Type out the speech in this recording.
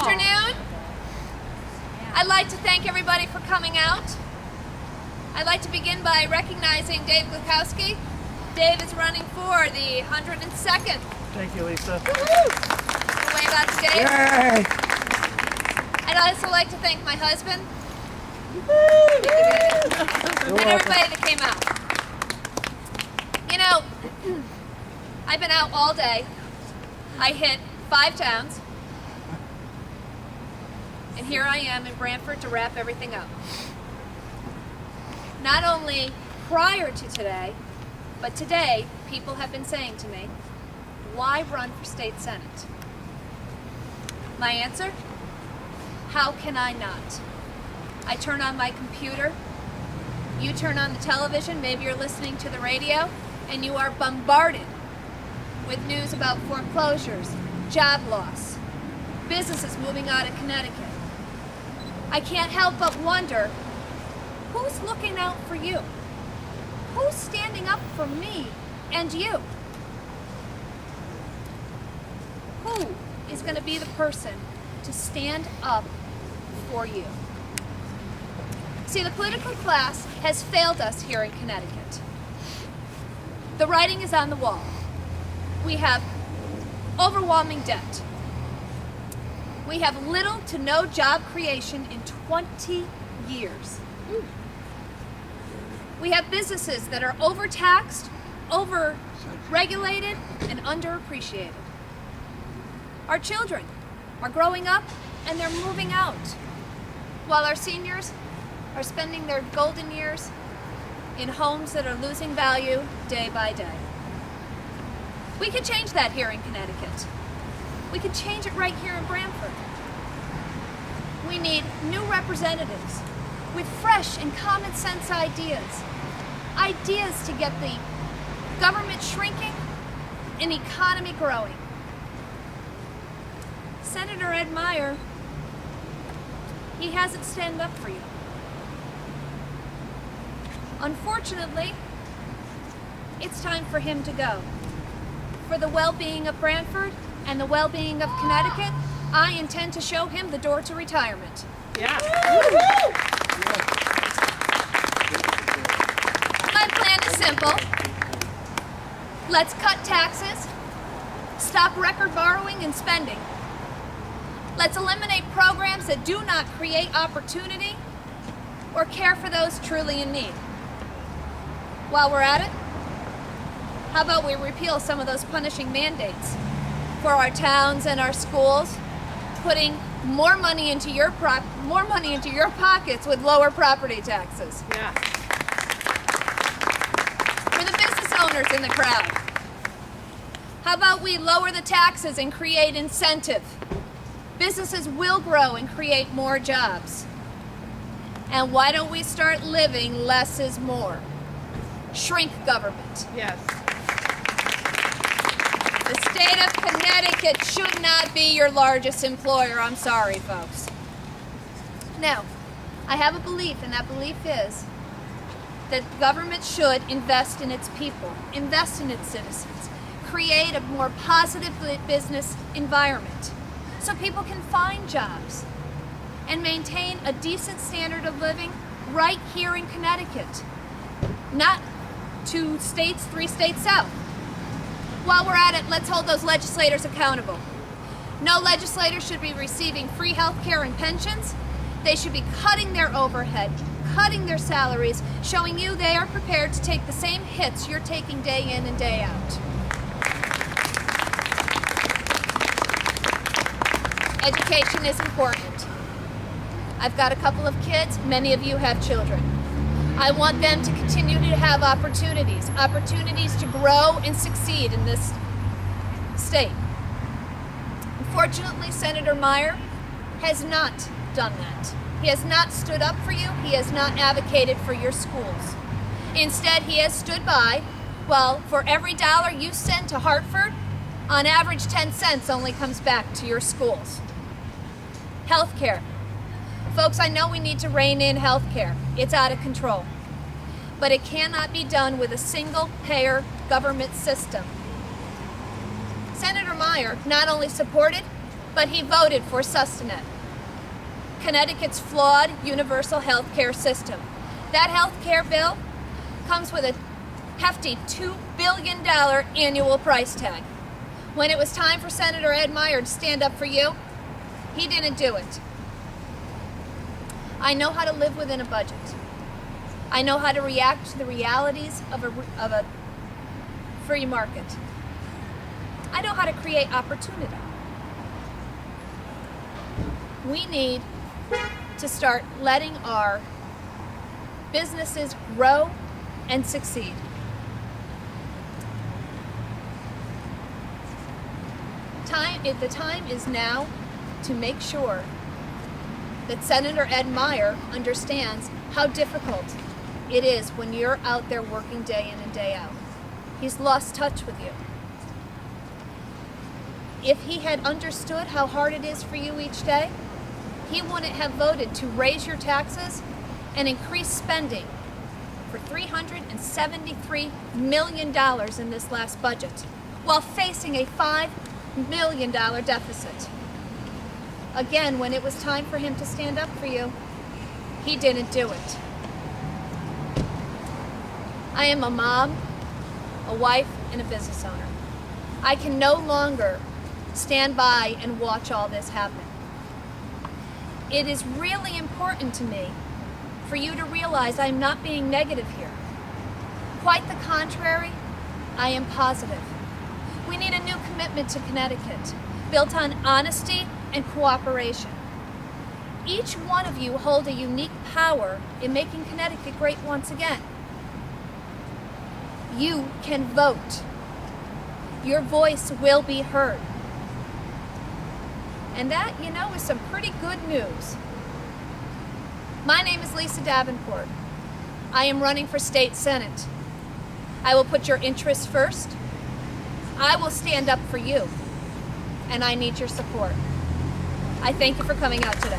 afternoon. I'd like to thank everybody for coming out. I'd like to begin by recognizing Dave Glukowski. Dave is running for the 102nd. Thank you, Lisa. Way back to Dave. Yay! I'd also like to thank my husband. You're And welcome. everybody that came out. You know, I've been out all day. I hit 5 towns. And here I am in Branford to wrap everything up. Not only prior to today, but today, people have been saying to me, why run for state senate? My answer? How can I not? I turn on my computer, you turn on the television, maybe you're listening to the radio, and you are bombarded with news about foreclosures, job loss, businesses moving out of Connecticut. I can't help but wonder, who's looking out for you? Who's standing up for me and you? Who is going to be the person to stand up for you? See, the political class has failed us here in Connecticut. The writing is on the wall. We have overwhelming debt. We have little to no job creation in 20 years. We have businesses that are overtaxed, over-regulated, and underappreciated. Our children are growing up and they're moving out, while our seniors are spending their golden years in homes that are losing value day by day. We could change that here in Connecticut. We could change it right here in Branford. We need new representatives with fresh and common sense ideas. Ideas to get the government shrinking and economy growing. Senator Ed Meyer, he hasn't stand up for you. Unfortunately, it's time for him to go. For the well-being of Branford and the well-being of Connecticut, I intend to show him the door to retirement. Yeah. My plan is simple. Let's cut taxes, stop record borrowing and spending. Let's eliminate programs that do not create opportunity or care for those truly in need. While we're at it, how about we repeal some of those punishing mandates for our towns and our schools, putting more money into your pockets with lower property taxes. Yeah. For the business owners in the crowd, how about we lower the taxes and create incentive? Businesses will grow and create more jobs. And why don't we start living less is more? Shrink government. Yes. The state of Connecticut should not be your largest employer. I'm sorry, folks. Now, I have a belief, and that belief is that government should invest in its people, invest in its citizens, create a more positive business environment so people can find jobs and maintain a decent standard of living right here in Connecticut, not 2 states, 3 states south. While we're at it, let's hold those legislators accountable. No legislator should be receiving free health care and pensions. They should be cutting their overhead, cutting their salaries, showing you they are prepared to take the same hits you're taking day in and day out. Education is important. I've got a couple of kids, many of you have children. I want them to continue to have opportunities to grow and succeed in this state. Unfortunately, Senator Meyer has not done that. He has not stood up for you. He has not advocated for your schools. Instead, he has stood by, well, for every dollar you send to Hartford, on average 10 cents only comes back to your schools. Healthcare. Folks, I know we need to rein in healthcare. It's out of control. But it cannot be done with a single-payer government system. Senator Meyer not only supported but he voted for sustenance, Connecticut's flawed universal health care system. That health care bill comes with a hefty $2 billion annual price tag. When it was time for Senator Ed Meyer to stand up for you, he didn't do it. I know how to live within a budget. I know how to react to the realities of a free market. I know how to create opportunity. We need to start letting our businesses grow and succeed. The time is now to make sure that Senator Ed Meyer understands how difficult it is when you're out there working day in and day out. He's lost touch with you. If he had understood how hard it is for you each day, he wouldn't have voted to raise your taxes and increase spending for $373 million in this last budget, while facing a $5 million deficit. Again, when it was time for him to stand up for you, he didn't do it. I am a mom, a wife, and a business owner. I can no longer stand by and watch all this happen. It is really important to me for you to realize I'm not being negative here. Quite the contrary, I am positive. We need a new commitment to Connecticut, built on honesty and cooperation. Each one of you hold a unique power in making Connecticut great once again. You can vote. Your voice will be heard. And that, you know, is some pretty good news. My name is Lisa Davenport. I am running for state senate. I will put your interests first. I will stand up for you. And I need your support. I thank you for coming out today.